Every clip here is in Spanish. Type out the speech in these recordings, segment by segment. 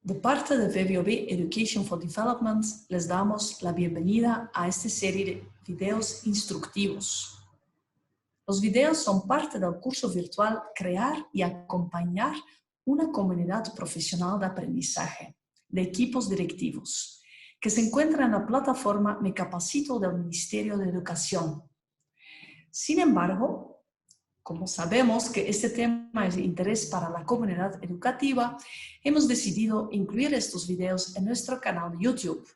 De parte de VVOB Education for Development, les damos la bienvenida a esta serie de videos instructivos. Los videos son parte del curso virtual Crear y acompañar una comunidad profesional de aprendizaje de equipos directivos, que se encuentra en la plataforma Me Capacito del Ministerio de Educación. Sin embargo, como sabemos que este tema es de interés para la comunidad educativa, hemos decidido incluir estos videos en nuestro canal de YouTube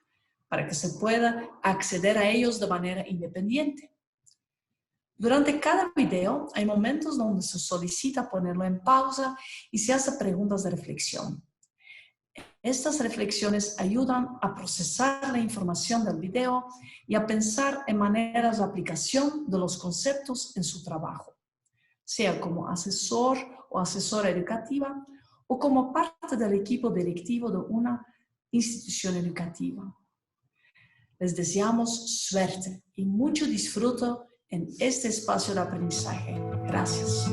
para que se pueda acceder a ellos de manera independiente. Durante cada video hay momentos donde se solicita ponerlo en pausa y se hace preguntas de reflexión. Estas reflexiones ayudan a procesar la información del video y a pensar en maneras de aplicación de los conceptos en su trabajo, sea como asesor o asesora educativa o como parte del equipo directivo de una institución educativa. Les deseamos suerte y mucho disfruto en este espacio de aprendizaje. Gracias.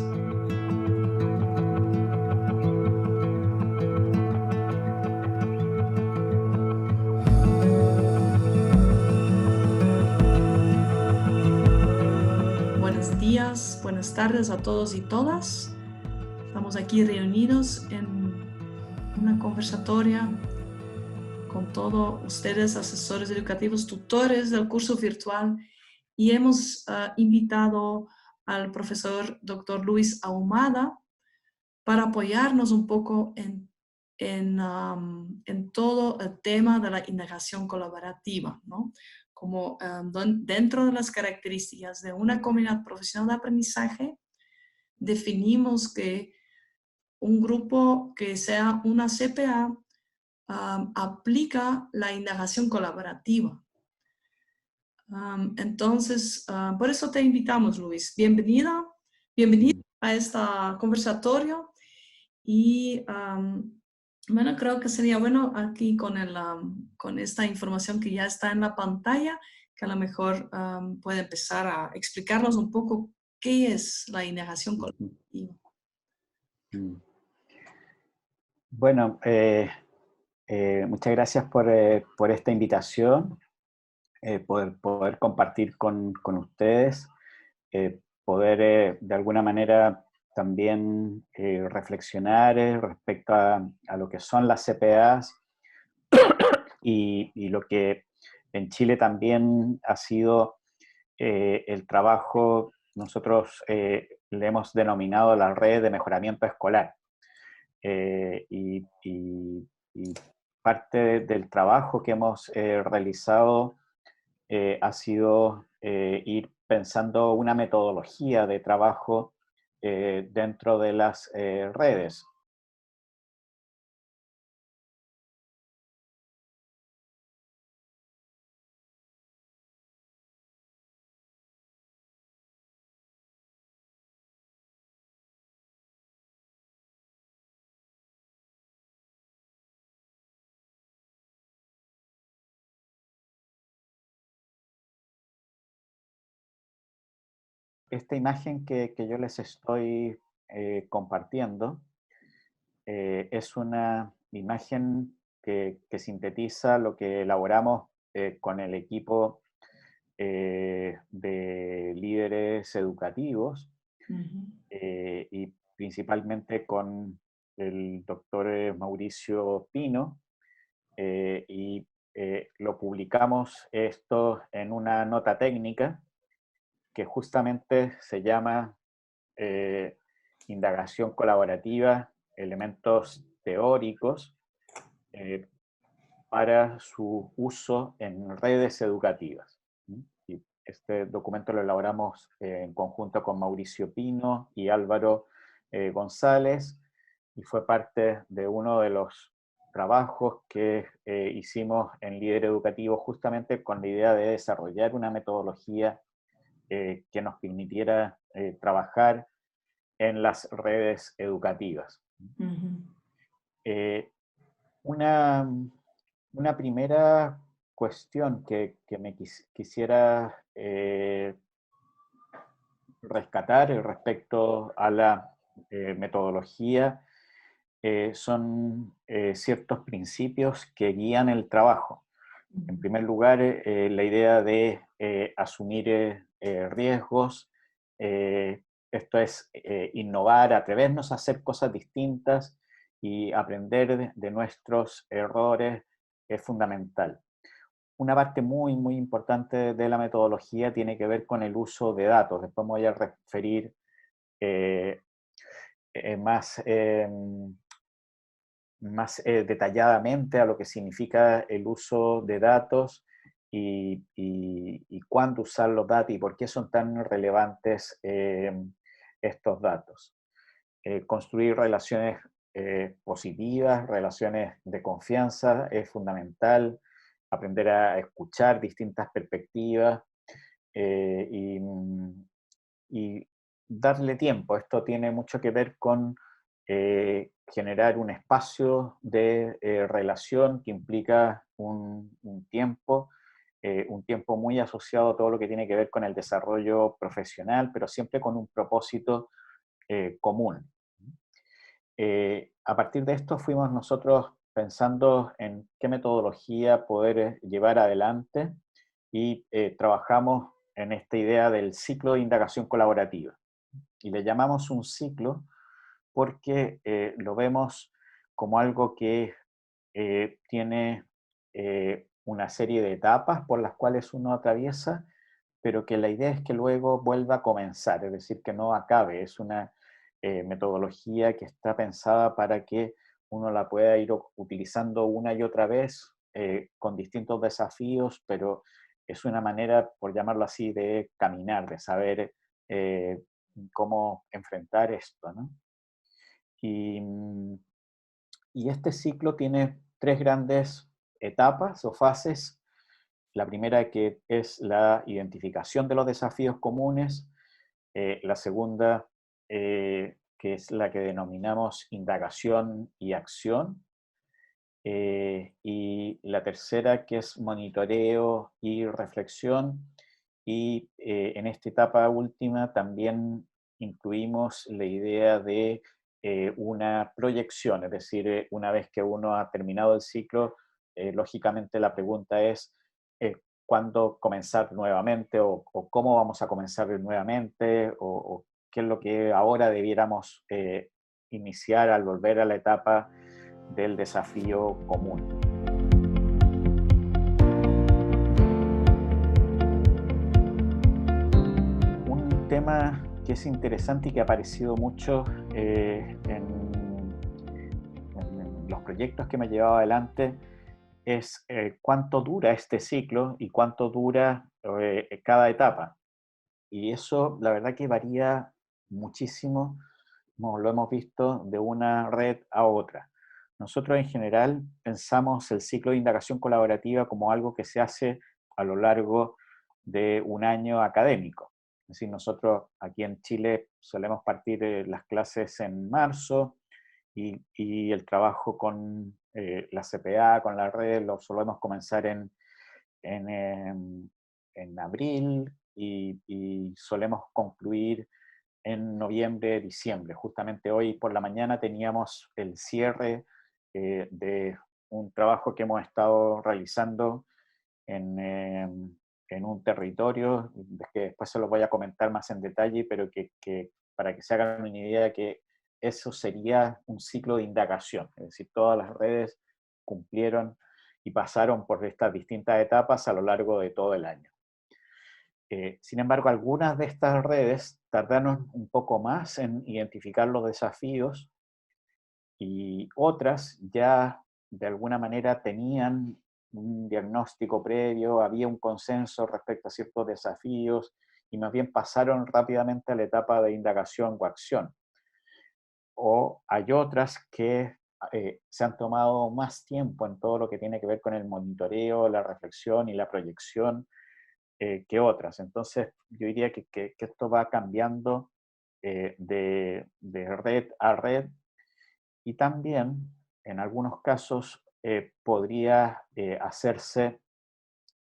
Buenos días, buenas tardes a todos y todas. Estamos aquí reunidos en una conversatoria con todos ustedes, asesores educativos, tutores del curso virtual, y hemos invitado al profesor Dr. Luis Ahumada para apoyarnos un poco en todo el tema de la indagación colaborativa, ¿no? Como dentro de las características de una comunidad profesional de aprendizaje, definimos que un grupo que sea una CPA aplica la indagación colaborativa. Entonces, por eso te invitamos, Luis. Bienvenida a este conversatorio. Y bueno, creo que sería bueno aquí con esta información que ya está en la pantalla, que a lo mejor puede empezar a explicarnos un poco qué es la indagación colaborativa. Bueno, muchas gracias por esta invitación, poder compartir con ustedes, poder de alguna manera también reflexionar respecto a lo que son las CPAs y lo que en Chile también ha sido el trabajo, nosotros le hemos denominado la red de mejoramiento escolar. Y parte del trabajo que hemos realizado ha sido ir pensando una metodología de trabajo dentro de las redes. Esta imagen que yo les estoy compartiendo es una imagen que sintetiza lo que elaboramos con el equipo de líderes educativos y principalmente con el doctor Mauricio Pino, y lo publicamos esto en una nota técnica que justamente se llama Indagación colaborativa, elementos teóricos para su uso en redes educativas. Y este documento lo elaboramos en conjunto con Mauricio Pino y Álvaro González, y fue parte de uno de los trabajos que hicimos en Líder Educativo, justamente con la idea de desarrollar una metodología que nos permitiera trabajar en las redes educativas. Una primera cuestión que me quisiera rescatar respecto a la metodología son ciertos principios que guían el trabajo. En primer lugar, la idea de asumir riesgos, esto es innovar, atrevernos a hacer cosas distintas y aprender de nuestros errores es fundamental. Una parte muy, muy importante de la metodología tiene que ver con el uso de datos. Después me voy a referir más detalladamente a lo que significa el uso de datos y cuándo usar los datos y por qué son tan relevantes estos datos. Construir relaciones positivas, relaciones de confianza es fundamental, aprender a escuchar distintas perspectivas y darle tiempo. Esto tiene mucho que ver con generar un espacio de relación que implica un tiempo muy asociado a todo lo que tiene que ver con el desarrollo profesional, pero siempre con un propósito común. A partir de esto fuimos nosotros pensando en qué metodología poder llevar adelante y trabajamos en esta idea del ciclo de indagación colaborativa. Y le llamamos un ciclo porque lo vemos como algo que tiene una serie de etapas por las cuales uno atraviesa, pero que la idea es que luego vuelva a comenzar, es decir, que no acabe. Es una metodología que está pensada para que uno la pueda ir utilizando una y otra vez con distintos desafíos, pero es una manera, por llamarlo así, de caminar, de saber cómo enfrentar esto, ¿no? Y este ciclo tiene tres grandes etapas o fases. La primera que es la identificación de los desafíos comunes, la segunda que es la que denominamos indagación y acción, y la tercera que es monitoreo y reflexión, y en esta etapa última también incluimos la idea de una proyección, es decir, una vez que uno ha terminado el ciclo, lógicamente la pregunta es cuándo comenzar nuevamente o cómo vamos a comenzar nuevamente o qué es lo que ahora debiéramos iniciar al volver a la etapa del desafío común. Un tema que es interesante y que ha aparecido mucho en los proyectos que me he llevado adelante es cuánto dura este ciclo y cuánto dura cada etapa. Y eso, la verdad que varía muchísimo, lo hemos visto de una red a otra. Nosotros en general pensamos el ciclo de indagación colaborativa como algo que se hace a lo largo de un año académico. Es decir, nosotros aquí en Chile solemos partir las clases en marzo y el trabajo con la CPA, con la red, lo solemos comenzar en abril y solemos concluir en noviembre, diciembre. Justamente hoy por la mañana teníamos el cierre de un trabajo que hemos estado realizando en un territorio, que después se lo voy a comentar más en detalle, pero que para que se hagan una idea que eso sería un ciclo de indagación, es decir, todas las redes cumplieron y pasaron por estas distintas etapas a lo largo de todo el año. Sin embargo, algunas de estas redes tardaron un poco más en identificar los desafíos y otras ya de alguna manera tenían un diagnóstico previo, había un consenso respecto a ciertos desafíos y más bien pasaron rápidamente a la etapa de indagación o acción. O hay otras que se han tomado más tiempo en todo lo que tiene que ver con el monitoreo, la reflexión y la proyección que otras. Entonces, yo diría que esto va cambiando de red a red y también, en algunos casos, podría hacerse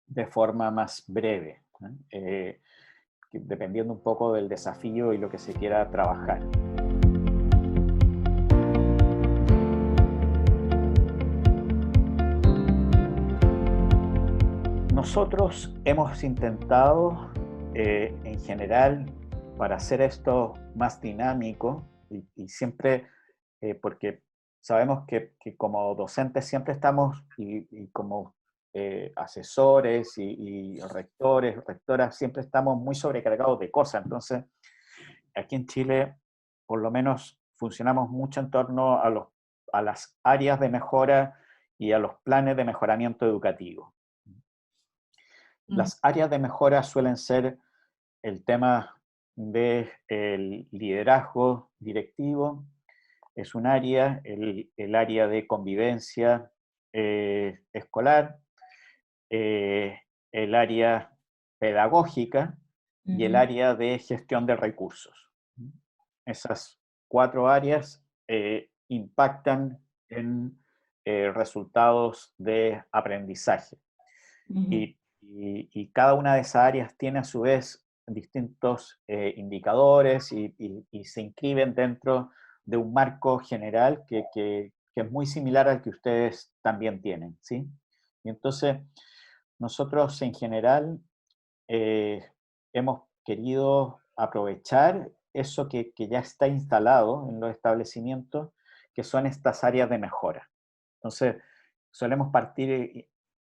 de forma más breve, ¿no? Dependiendo un poco del desafío y lo que se quiera trabajar. Nosotros hemos intentado, en general, para hacer esto más dinámico y siempre, porque sabemos que como docentes siempre estamos y como asesores y rectores, rectoras, siempre estamos muy sobrecargados de cosas. Entonces, aquí en Chile, por lo menos, funcionamos mucho en torno a las áreas de mejora y a los planes de mejoramiento educativo. Las áreas de mejora suelen ser el tema del liderazgo directivo, es un área, el área de convivencia escolar, el área pedagógica y el área de gestión de recursos. Esas 4 áreas impactan en resultados de aprendizaje. Y cada una de esas áreas tiene a su vez distintos indicadores y se inscriben dentro de un marco general que es muy similar al que ustedes también tienen, ¿sí? Y entonces, nosotros en general hemos querido aprovechar eso que ya está instalado en los establecimientos, que son estas áreas de mejora. Entonces, solemos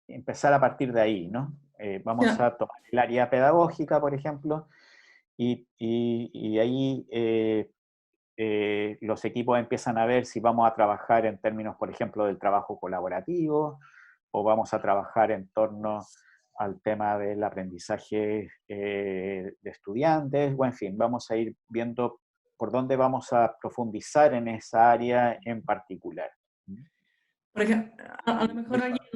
empezar a partir de ahí, ¿no? Vamos a tomar el área pedagógica, por ejemplo, y ahí los equipos empiezan a ver si vamos a trabajar en términos, por ejemplo, del trabajo colaborativo, o vamos a trabajar en torno al tema del aprendizaje de estudiantes, o en fin, vamos a ir viendo por dónde vamos a profundizar en esa área en particular. Porque a lo mejor alguien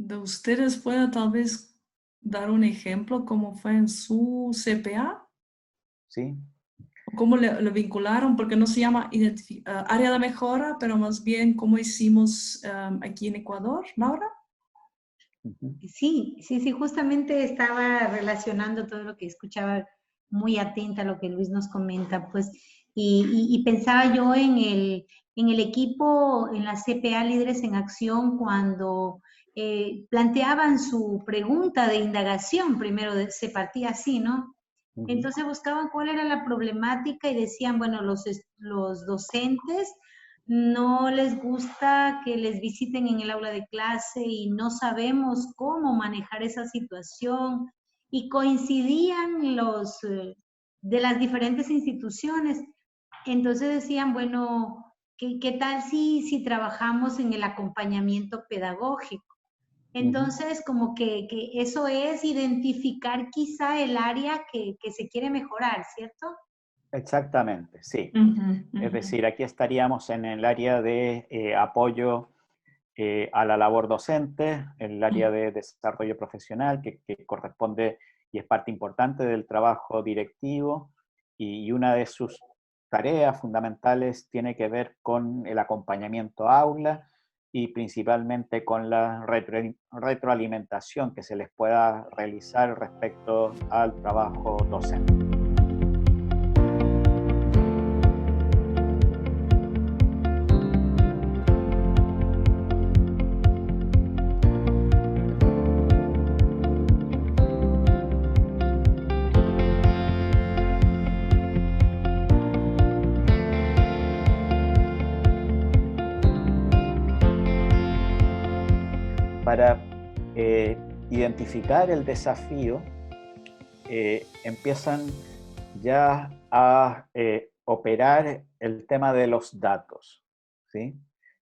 de ustedes pueda tal vez dar un ejemplo cómo fue en su CPA, ¿Sí? cómo le vincularon, porque no se llama área de mejora, pero más bien cómo hicimos aquí en Ecuador, Laura. Sí, sí, sí, justamente estaba relacionando todo lo que escuchaba, muy atenta a lo que Luis nos comenta, pues, y pensaba yo en el equipo, en la CPA Líderes en Acción, cuando planteaban su pregunta de indagación, primero se partía así, ¿no? Entonces buscaban cuál era la problemática y decían, bueno, los docentes no les gusta que les visiten en el aula de clase y no sabemos cómo manejar esa situación. Y coincidían los de las diferentes instituciones. Entonces decían, bueno, ¿qué tal si trabajamos en el acompañamiento pedagógico? Entonces, como que eso es identificar quizá el área que se quiere mejorar, ¿cierto? Exactamente, sí. Es decir, aquí estaríamos en el área de apoyo a la labor docente, en el área de desarrollo profesional, que corresponde y es parte importante del trabajo directivo, y una de sus tareas fundamentales tiene que ver con el acompañamiento aula y principalmente con la retroalimentación que se les pueda realizar respecto al trabajo docente. Para identificar el desafío, empiezan ya a operar el tema de los datos, ¿sí?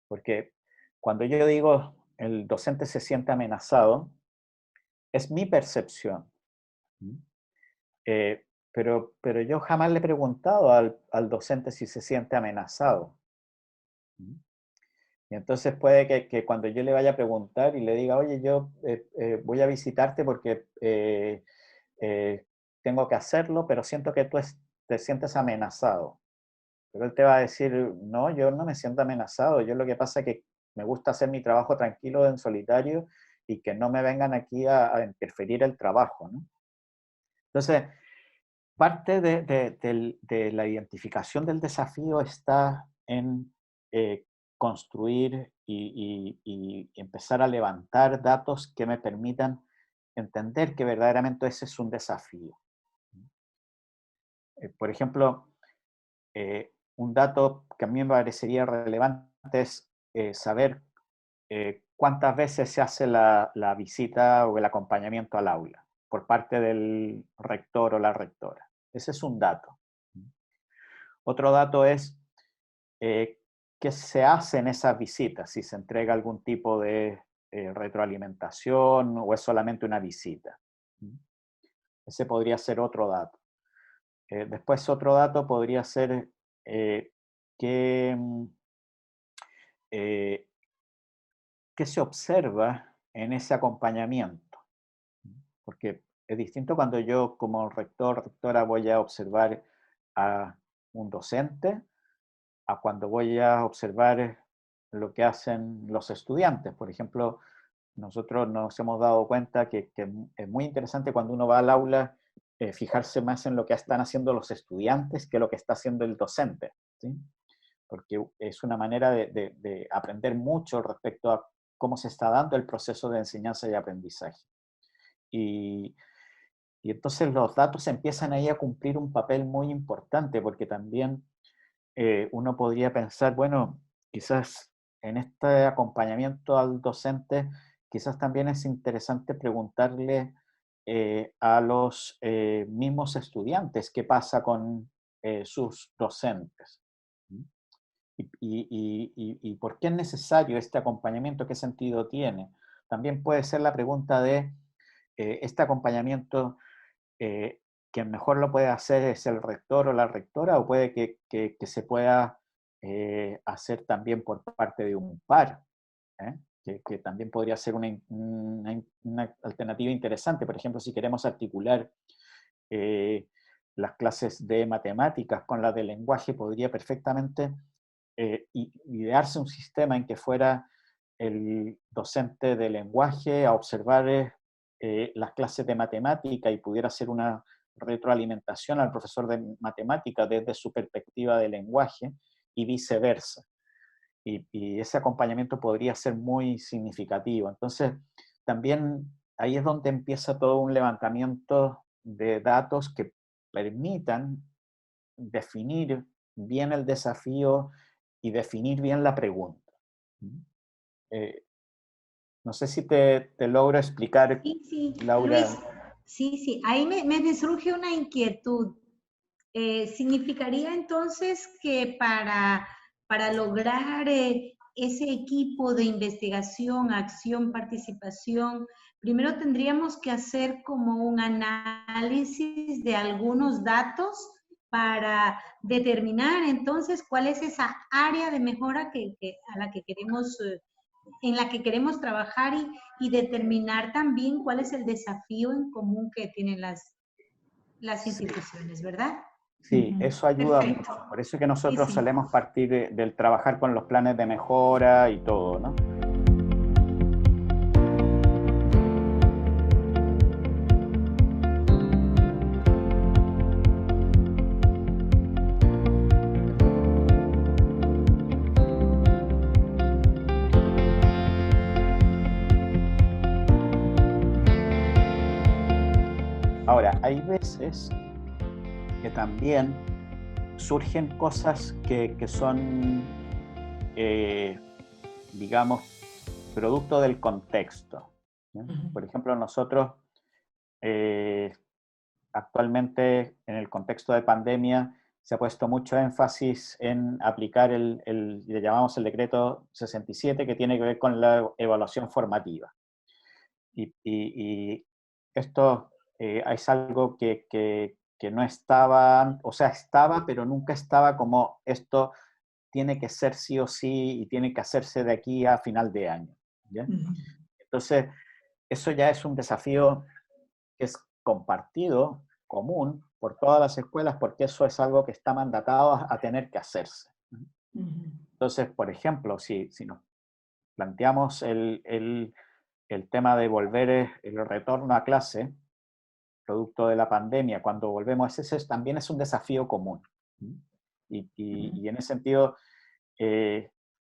Porque cuando yo digo el docente se siente amenazado, es mi percepción. Pero yo jamás le he preguntado al docente si se siente amenazado. Y entonces puede que cuando yo le vaya a preguntar y le diga, oye, yo voy a visitarte porque tengo que hacerlo, pero siento que tú te sientes amenazado. Pero él te va a decir, no, yo no me siento amenazado. Yo lo que pasa es que me gusta hacer mi trabajo tranquilo en solitario y que no me vengan aquí a interferir el trabajo, ¿no? Entonces, parte de la identificación del desafío está en construir y empezar a levantar datos que me permitan entender que verdaderamente ese es un desafío. Por ejemplo, un dato que a mí me parecería relevante es saber cuántas veces se hace la visita o el acompañamiento al aula por parte del rector o la rectora. Ese es un dato. Otro dato es qué se hace en esas visitas, si se entrega algún tipo de retroalimentación o es solamente una visita. Ese podría ser otro dato. Después otro dato podría ser qué se observa en ese acompañamiento. Porque es distinto cuando yo como rector, rectora voy a observar a un docente a cuando voy a observar lo que hacen los estudiantes. Por ejemplo, nosotros nos hemos dado cuenta que es muy interesante cuando uno va al aula fijarse más en lo que están haciendo los estudiantes que lo que está haciendo el docente, ¿sí? Porque es una manera de aprender mucho respecto a cómo se está dando el proceso de enseñanza y aprendizaje. Y entonces los datos empiezan ahí a cumplir un papel muy importante, porque también uno podría pensar, bueno, quizás en este acompañamiento al docente, quizás también es interesante preguntarle a los mismos estudiantes qué pasa con sus docentes. Y por qué es necesario este acompañamiento, qué sentido tiene. También puede ser la pregunta de este acompañamiento, quien mejor lo puede hacer es el rector o la rectora, o puede que se pueda hacer también por parte de un par, ¿eh? Que también podría ser una alternativa interesante. Por ejemplo, si queremos articular las clases de matemáticas con las de lenguaje, podría perfectamente idearse un sistema en que fuera el docente de lenguaje a observar las clases de matemática y pudiera hacer una retroalimentación al profesor de matemática desde su perspectiva de lenguaje y viceversa. Y ese acompañamiento podría ser muy significativo. Entonces, también ahí es donde empieza todo un levantamiento de datos que permitan definir bien el desafío y definir bien la pregunta. Eh, no sé si te logro explicar, Sí, sí, Laura. Luis, sí, ahí me surge una inquietud. ¿Significaría entonces que para lograr ese equipo de investigación, acción, participación, primero tendríamos que hacer como un análisis de algunos datos para determinar entonces cuál es esa área de mejora a la que queremos, en la que queremos trabajar y determinar también cuál es el desafío en común que tienen las instituciones, ¿verdad? Sí, eso ayuda Perfecto. mucho. Por eso es que Sí, nosotros sí. solemos partir del trabajar con los planes de mejora y todo, ¿no? Ahora, hay veces que también surgen cosas que son, digamos, producto del contexto, ¿sí? Por ejemplo, nosotros actualmente en el contexto de pandemia se ha puesto mucho énfasis en aplicar le llamamos el decreto 67, que tiene que ver con la evaluación formativa. Y esto es algo que no estaba, o sea, estaba, pero nunca estaba como esto tiene que ser sí o sí y tiene que hacerse de aquí a final de año, ¿ya? Entonces, eso ya es un desafío que es compartido, común, por todas las escuelas, porque eso es algo que está mandatado a tener que hacerse. Entonces, por ejemplo, si nos planteamos el tema de volver el retorno a clase, producto de la pandemia, cuando volvemos, ese también es un desafío común. Y en ese sentido,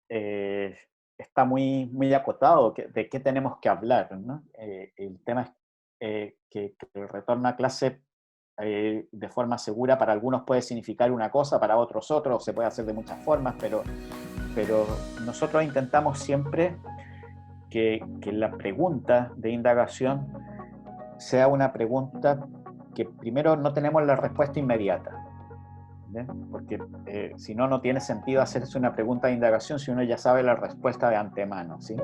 está muy acotado de qué tenemos que hablar, ¿no? El tema es que el retorno a clase de forma segura para algunos puede significar una cosa, para otros se puede hacer de muchas formas, pero nosotros intentamos siempre que la pregunta de indagación sea una pregunta que primero no tenemos la respuesta inmediata, ¿bien? Porque si no, no tiene sentido hacerse una pregunta de indagación si uno ya sabe la respuesta de antemano, ¿sí?